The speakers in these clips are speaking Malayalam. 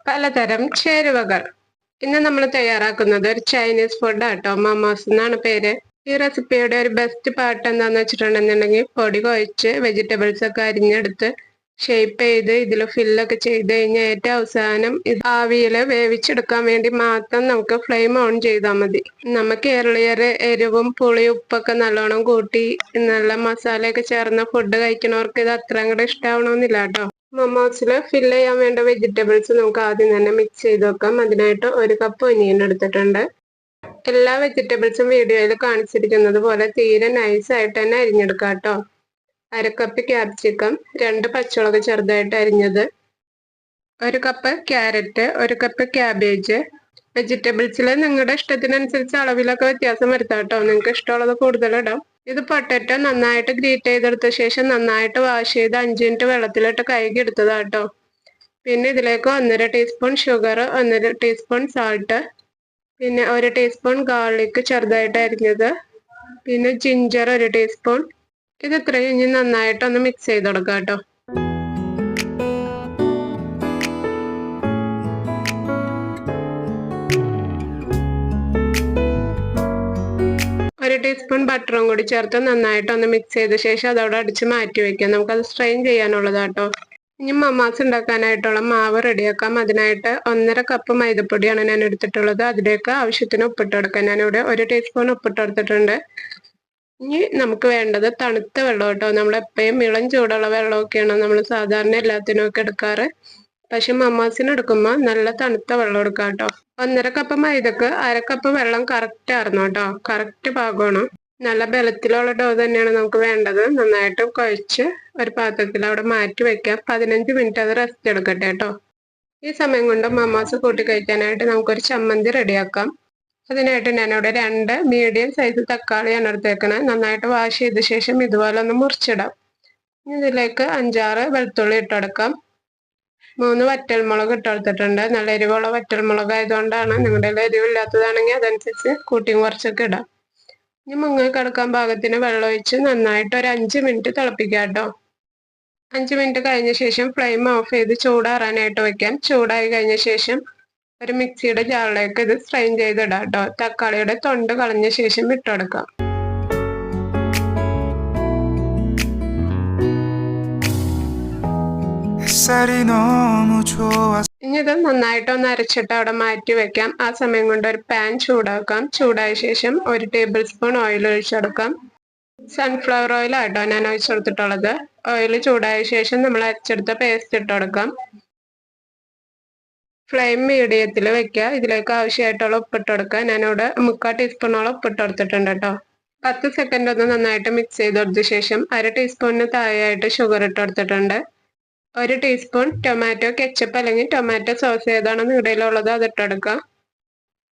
പലതരം ചേരുവകൾ. ഇന്ന് നമ്മൾ തയ്യാറാക്കുന്നത് ഒരു ചൈനീസ് ഫുഡ് ആട്ടോ. മമാസ് എന്നാണ് പേര്. ഈ റെസിപ്പിയുടെ ഒരു ബെസ്റ്റ് പാർട്ട് എന്താന്ന് വെച്ചിട്ടുണ്ടെന്നുണ്ടെങ്കിൽ പൊടി കുഴച്ച് വെജിറ്റബിൾസ് ഒക്കെ അരിഞ്ഞെടുത്ത് ഷേപ്പ് ചെയ്ത് ഇതിൽ ഫില്ലൊക്കെ ചെയ്ത് കഴിഞ്ഞാൽ ഏറ്റവും അവസാനം ഇത് ആവിയിൽ വേവിച്ചെടുക്കാൻ വേണ്ടി മാത്രം നമുക്ക് ഫ്ലെയിം ഓൺ ചെയ്താൽ മതി. നമ്മൾ കേരളീയർ എരിവും പുളിയും ഉപ്പൊക്കെ നല്ലോണം കൂട്ടി നല്ല മസാലയൊക്കെ ചേർന്ന ഫുഡ് കഴിക്കുന്നവർക്ക് ഇത് അത്ര അങ്ങോട്ട് ഇഷ്ടാവണമെന്നില്ല കേട്ടോ. മൊമോസിൽ ഫില്ല് ചെയ്യാൻ വേണ്ട വെജിറ്റബിൾസ് നമുക്ക് ആദ്യം തന്നെ മിക്സ് ചെയ്ത് വെക്കാം. അതിനായിട്ട് 1 കപ്പ് ഒനിയൻ എടുത്തിട്ടുണ്ട്. എല്ലാ വെജിറ്റബിൾസും വീഡിയോയിൽ കാണിച്ചിരിക്കുന്നത് പോലെ തീരെ നൈസായിട്ട് തന്നെ അരിഞ്ഞെടുക്കാം കേട്ടോ. 1/2 കപ്പ് ക്യാപ്സിക്കം, 2 പച്ചമുളക് ചെറുതായിട്ട് അരിഞ്ഞത്, 1 കപ്പ് ക്യാരറ്റ്, 1 കപ്പ് ക്യാബേജ്. വെജിറ്റബിൾസിൽ നിങ്ങളുടെ ഇഷ്ടത്തിനനുസരിച്ച് അളവിലൊക്കെ വ്യത്യാസം വരുത്താം കേട്ടോ. നിങ്ങൾക്ക് ഇഷ്ടമുള്ളത് കൂടുതൽ ഇടാം. ഇത് പൊട്ടറ്റോ നന്നായിട്ട് ഗ്രേറ്റ് ചെയ്തെടുത്ത ശേഷം നന്നായിട്ട് വാഷ് ചെയ്ത് 5 മിനിറ്റ് വെള്ളത്തിലിട്ട് കഴുകി എടുത്തതാട്ടോ. പിന്നെ ഇതിലേക്ക് 1.5 ടീസ്പൂൺ ഷുഗർ, 1.5 ടീസ്പൂൺ സാൾട്ട്, പിന്നെ 1 ടീസ്പൂൺ ഗാർലിക് ചെറുതായിട്ട് അരിഞ്ഞത്, പിന്നെ ജിഞ്ചർ 1 ടീസ്പൂൺ. ഇത് ഇത്രയും ഇനി നന്നായിട്ടൊന്ന് മിക്സ് ചെയ്ത് കൊടുക്കാം കേട്ടോ. 1 ടീസ്പൂൺ ബട്ടറും കൂടി ചേർത്ത് നന്നായിട്ടൊന്ന് മിക്സ് ചെയ്ത ശേഷം അതവിടെ അടിച്ച് മാറ്റി വെക്കാം. നമുക്കത് സ്ട്രെയിൻ ചെയ്യാനുള്ളതാട്ടോ. ഇനി മമാസ് ഉണ്ടാക്കാനായിട്ടുള്ള മാവ് റെഡിയാക്കാം. അതിനായിട്ട് 1.5 കപ്പ് മൈദപ്പൊടിയാണ് ഞാൻ എടുത്തിട്ടുള്ളത്. അതിലേക്ക് ആവശ്യത്തിന് ഉപ്പിട്ട് കൊടുക്കാം. ഞാനിവിടെ 1 ടീസ്പൂൺ ഉപ്പിട്ട് കൊടുത്തിട്ടുണ്ട്. ഇനി നമുക്ക് വേണ്ടത് തണുത്ത വെള്ളം കേട്ടോ. നമ്മളെപ്പോഴും ഇളം ചൂടുള്ള വെള്ളമൊക്കെയാണ് നമ്മൾ സാധാരണ എല്ലാത്തിനും ഒക്കെ എടുക്കാറ്. പക്ഷെ മമാസിന് എടുക്കുമ്പോൾ നല്ല തണുത്ത വെള്ളം എടുക്കാം കേട്ടോ. 1.5 കപ്പ് മൈദക്ക് 1/2 കപ്പ് വെള്ളം കറക്റ്റ് ആയിരുന്നു കേട്ടോ. കറക്റ്റ് പാകമാണ്. നല്ല ബലത്തിലുള്ള ഡോ തന്നെയാണ് നമുക്ക് വേണ്ടത്. നന്നായിട്ട് കുഴച്ച് ഒരു പാത്രത്തിൽ അവിടെ മാറ്റി വെക്കാം. 15 മിനിറ്റ് അത് റെസ്റ്റ് എടുക്കട്ടെ കേട്ടോ. ഈ സമയം കൊണ്ട് മമാസ് കൂട്ടി കഴിക്കാനായിട്ട് നമുക്കൊരു ചമ്മന്തി റെഡിയാക്കാം. അതിനായിട്ട് ഞാനിവിടെ 2 മീഡിയം സൈസ് തക്കാളിയാണ് എടുത്തേക്കണത്. നന്നായിട്ട് വാഷ് ചെയ്ത ശേഷം ഇതുപോലെ ഒന്ന് മുറിച്ചിടാം. ഇതിലേക്ക് 5-6 വെളുത്തുള്ളി ഇട്ടെടുക്കാം. 3 വറ്റൽമുളക് ഇട്ടെടുത്തിട്ടുണ്ട്. നല്ല എരിവുള്ള വറ്റൽമുളക് ആയതുകൊണ്ടാണ്. നിങ്ങളുടെ എരിവില്ലാത്തതാണെങ്കിൽ അതനുസരിച്ച് കൂട്ടിയും കുറച്ചൊക്കെ ഇടാം. ഇനി മുങ്ങി കിടക്കാൻ പാകത്തിന് വെള്ളം ഒഴിച്ച് നന്നായിട്ട് ഒരു 5 മിനിറ്റ് തിളപ്പിക്കാം കേട്ടോ. 5 മിനിറ്റ് കഴിഞ്ഞ ശേഷം ഫ്ലെയിം ഓഫ് ചെയ്ത് ചൂടാറാനായിട്ട് വെക്കാം. ചൂടായി കഴിഞ്ഞ ശേഷം ഒരു മിക്സിയുടെ ജാറിലേക്ക് ഇത് സ്ട്രെയിൻ ചെയ്തിടാം കേട്ടോ. തക്കാളിയുടെ തൊണ്ട് കളഞ്ഞ ശേഷം ഇട്ടെടുക്കാം. ഇനി ഇത് നന്നായിട്ടൊന്ന് അരച്ചിട്ട് അവിടെ മാറ്റി വെക്കാം. ആ സമയം കൊണ്ട് ഒരു പാൻ ചൂടാക്കാം. ചൂടായ ശേഷം 1 ടേബിൾ സ്പൂൺ ഓയിൽ ഒഴിച്ചെടുക്കാം. സൺഫ്ലവർ ഓയിൽ ആട്ടോ ഞാൻ ഒഴിച്ചെടുത്തിട്ടുള്ളത്. ഓയിൽ ചൂടായ ശേഷം നമ്മൾ അരച്ചെടുത്ത പേസ്റ്റ് ഇട്ടെടുക്കാം. ഫ്ലെയിം മീഡിയത്തിൽ വെക്കുക. ഇതിലേക്ക് ആവശ്യമായിട്ടുള്ള ഉപ്പിട്ട് കൊടുക്കുക. ഞാനിവിടെ 3/4 ടീസ്പൂണോളം ഉപ്പിട്ട് കൊടുത്തിട്ടുണ്ട് കേട്ടോ. 10 സെക്കൻഡ് ഒന്ന് നന്നായിട്ട് മിക്സ് ചെയ്ത് കൊടുത്ത ശേഷം 1/2 ടീസ്പൂണിന് താഴെയായിട്ട് ഷുഗർ ഇട്ട് കൊടുത്തിട്ടുണ്ട്. 1 ടീസ്പൂൺ ടൊമാറ്റോ കെച്ചപ്പ് അല്ലെങ്കിൽ ടൊമാറ്റോ സോസ് ഏതാണ് നിങ്ങളുടെ ഉള്ളത് അത് ഇട്ടെടുക്കുക.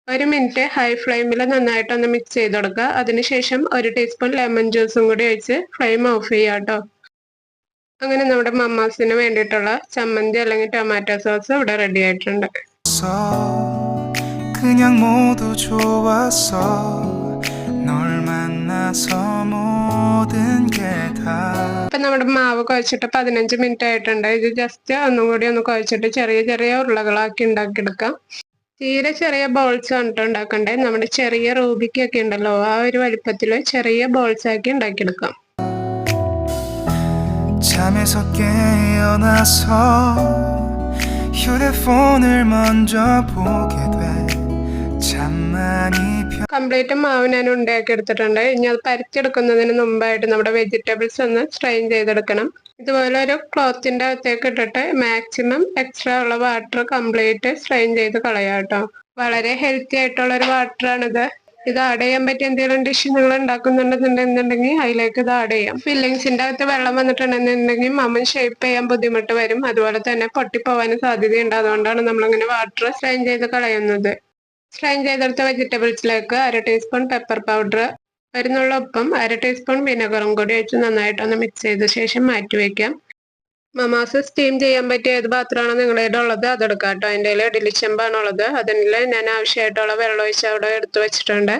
1 മിനിറ്റ് ഹൈ ഫ്ലെയിമിൽ നന്നായിട്ടൊന്ന് മിക്സ് ചെയ്ത് കൊടുക്കുക. അതിനുശേഷം 1 ടീസ്പൂൺ ലെമൺ ജ്യൂസും കൂടി ഒഴിച്ച് ഫ്ലെയിം ഓഫ് ചെയ്യാം കേട്ടോ. അങ്ങനെ നമ്മുടെ മമാസിന് വേണ്ടിയിട്ടുള്ള ചമ്മന്തി അല്ലെങ്കിൽ ടൊമാറ്റോ സോസ് ഇവിടെ റെഡി ആയിട്ടുണ്ട്. ഇപ്പൊ നമ്മുടെ മാവ് കുഴച്ചിട്ട് 15 മിനിറ്റ് ആയിട്ടുണ്ട്. ഇത് ജസ്റ്റ് ഒന്നും കൂടി ഒന്ന് കുഴച്ചിട്ട് ചെറിയ ചെറിയ ഉരുളകളാക്കി ഉണ്ടാക്കിയെടുക്കാം. തീരെ ചെറിയ ബോൾസ് ആണ് ഉണ്ടാക്കണ്ടേ. നമ്മുടെ ചെറിയ റൂബിക്കൊക്കെ ഉണ്ടല്ലോ, ആ ഒരു വലിപ്പത്തില് ചെറിയ ബോൾസ് ആക്കി ഉണ്ടാക്കിയെടുക്കാം. 잠에서 깨어나서 휴대폰을 먼저 보게 돼 കംപ്ലീറ്റ് മാവ് ഞാൻ ഉണ്ടാക്കി എടുത്തിട്ടുണ്ട്. ഇനി അത് പരത്തിയെടുക്കുന്നതിന് മുമ്പായിട്ട് നമ്മുടെ വെജിറ്റബിൾസ് ഒന്ന് സ്ട്രെയിൻ ചെയ്തെടുക്കണം. ഇതുപോലെ ഒരു ക്ലോത്തിന്റെ അകത്തേക്ക് ഇട്ടിട്ട് മാക്സിമം എക്സ്ട്രാ ഉള്ള വാട്ടർ കംപ്ലീറ്റ് സ്ട്രെയിൻ ചെയ്ത് കളയാം കേട്ടോ. വളരെ ഹെൽത്തി ആയിട്ടുള്ള ഒരു വാട്ടറാണിത്. ഇത് ആഡ് ചെയ്യാൻ പറ്റിയ എന്തെങ്കിലും ഡിഷ് നിങ്ങൾ ഉണ്ടാക്കുന്നുണ്ടെന്നുണ്ടെങ്കിൽ അതിലേക്ക് ഇത് ആഡ് ചെയ്യാം. ഫില്ലിങ്സിന്റെ അകത്ത് വെള്ളം വന്നിട്ടുണ്ടെന്നുണ്ടെങ്കിൽ മമ്മൻ ഷേപ്പ് ചെയ്യാൻ ബുദ്ധിമുട്ട് വരും. അതുപോലെ തന്നെ പൊട്ടിപ്പോവാനും സാധ്യതയുണ്ട്. അതുകൊണ്ടാണ് നമ്മളിങ്ങനെ വാട്ടർ സ്ട്രെയിൻ ചെയ്ത് കളയുന്നത്. സ്ട്രെയിൻ ചെയ്തെടുത്ത വെജിറ്റബിൾസിലേക്ക് 1/2 ടീസ്പൂൺ പെപ്പർ പൗഡർ, 1 നുള്ള ഉപ്പും 1/2 ടീസ്പൂൺ വിനെഗറും കൂടി വെച്ച് നന്നായിട്ടൊന്ന് മിക്സ് ചെയ്ത ശേഷം മാറ്റി വയ്ക്കാം. മമാസ് സ്റ്റീം ചെയ്യാൻ പറ്റിയ ഏത് പാത്രമാണ് നിങ്ങളുടെ ഉള്ളത് അതെടുക്കാം കേട്ടോ. അതിൻ്റെ ഇഡലി ചെമ്പാണുള്ളത്. അതിൽ ഞാൻ ആവശ്യമായിട്ടുള്ള വെള്ളം ഒഴിച്ച് അവിടെ എടുത്തു വെച്ചിട്ടുണ്ട്.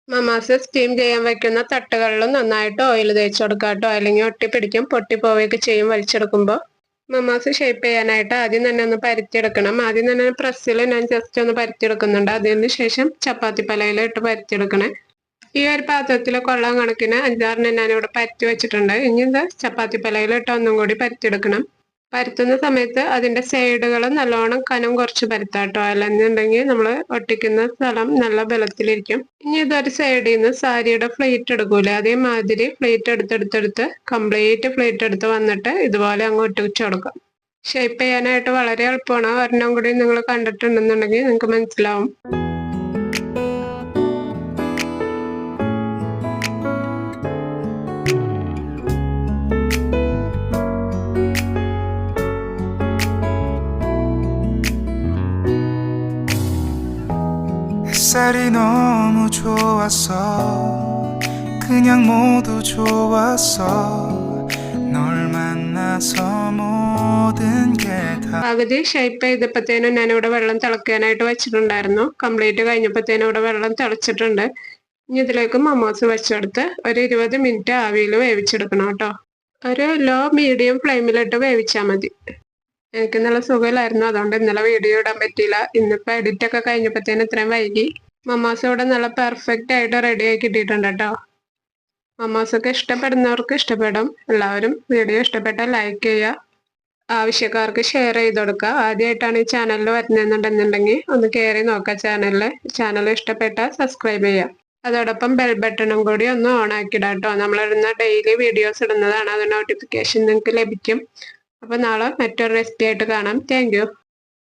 മമാസ് സ്റ്റീം ചെയ്യാൻ വെക്കുന്ന തട്ടുകളിലും നന്നായിട്ട് ഓയിൽ തേച്ച് കൊടുക്കാം കേട്ടോ. അല്ലെങ്കിൽ ഒട്ടിപ്പിടിക്കും, പൊട്ടിപ്പോവുകയൊക്കെ ചെയ്യും വലിച്ചെടുക്കുമ്പോൾ. മമാസ് ഷേപ്പ് ചെയ്യാനായിട്ട് ആദ്യം തന്നെ ഒന്ന് പരത്തിയെടുക്കണം. ആദ്യം തന്നെ പ്രസ്സിൽ ഞാൻ ജസ്റ്റ് ഒന്ന് പരത്തിയെടുക്കുന്നുണ്ട്. അതിന് ശേഷം ചപ്പാത്തി പലയിലിട്ട് പരത്തിയെടുക്കണേ. ഈ ഒരു പാത്രത്തിൽ കൊള്ളാൻ കണക്കിന് 5-6 ഞാനിവിടെ പരത്തി വെച്ചിട്ടുണ്ട്. ഇനി ഇത് ചപ്പാത്തി പലയിലിട്ട് ഒന്നും കൂടി പരത്തിയെടുക്കണം. പരത്തുന്ന സമയത്ത് അതിന്റെ സൈഡുകൾ നല്ലോണം കനം കുറച്ച് പരത്താട്ടോ, അല്ലെന്നുണ്ടെങ്കിൽ നമ്മൾ ഒട്ടിക്കുന്ന സ്ഥലം നല്ല ബലത്തിലിരിക്കും. ഇനി ഇതൊരു സൈഡിൽ നിന്ന് സാരിയുടെ ഫ്ലേറ്റ് എടുക്കൂലേ, അതേമാതിരി ഫ്ലേറ്റ് എടുത്തെടുത്തെടുത്ത് കംപ്ലീറ്റ് ഫ്ലേറ്റ് എടുത്ത് വന്നിട്ട് ഇതുപോലെ അങ്ങ് ഒട്ടിച്ചു കൊടുക്കാം. ഷേപ്പ് ചെയ്യാനായിട്ട് വളരെ എളുപ്പമാണ്. ഒരെണ്ണം കൂടി നിങ്ങൾ കണ്ടിട്ടുണ്ടെന്നുണ്ടെങ്കിൽ നിങ്ങൾക്ക് മനസ്സിലാവും. 햇살이 너무 좋았어 그냥 모두 좋았어 널 만나서 모든 게 다 പകുതി ഷേപ്പ് ചെയ്തപ്പോഴത്തേനും ഞാനിവിടെ വെള്ളം തിളക്കാനായിട്ട് വെച്ചിട്ടുണ്ടായിരുന്നു. കംപ്ലീറ്റ് കഴിഞ്ഞപ്പോഴത്തേനും ഇവിടെ വെള്ളം തിളച്ചിട്ടുണ്ട്. ഇനി ഇതിലേക്ക് മൊമോസ് വെച്ചെടുത്ത് ഒരു 20 മിനിറ്റ് ആവിയിൽ വേവിച്ചെടുക്കണം കേട്ടോ. ഒരു ലോ മീഡിയം ഫ്ലെയിമിലിട്ട് വേവിച്ചാൽ മതി. എനിക്ക് നല്ല സുഖമില്ലായിരുന്നു, അതുകൊണ്ട് ഇന്നലെ വീഡിയോ ഇടാൻ പറ്റിയില്ല. ഇന്നിപ്പോൾ എഡിറ്റൊക്കെ കഴിഞ്ഞപ്പോഴത്തേനും ഇത്രയും വൈകി. മൊമോസ് ഇവിടെ നല്ല പെർഫെക്റ്റ് ആയിട്ട് റെഡി ആയി കിട്ടിയിട്ടുണ്ട് കേട്ടോ. മൊമോസൊക്കെ ഇഷ്ടപ്പെടുന്നവർക്ക് ഇഷ്ടപ്പെടും. എല്ലാവരും വീഡിയോ ഇഷ്ടപ്പെട്ടാൽ ലൈക്ക് ചെയ്യുക, ആവശ്യക്കാർക്ക് ഷെയർ ചെയ്ത് കൊടുക്കുക. ആദ്യമായിട്ടാണ് ഈ ചാനലിൽ വരുന്നതെന്നുണ്ടെന്നുണ്ടെങ്കിൽ ഒന്ന് കയറി നോക്കുക ചാനലിൽ. ചാനൽ ഇഷ്ടപ്പെട്ടാൽ സബ്സ്ക്രൈബ് ചെയ്യുക. അതോടൊപ്പം ബെൽ ബട്ടണും കൂടി ഒന്ന് ഓൺ ആക്കിയിടാം കേട്ടോ. നമ്മളിടുന്ന ഡെയിലി വീഡിയോസ് ഇടുന്നതാണ്, അത് നോട്ടിഫിക്കേഷൻ നിങ്ങൾക്ക് ലഭിക്കും. അപ്പോൾ നാളെ മറ്റൊരു റെസിപ്പി ആയിട്ട് കാണാം. Thank you.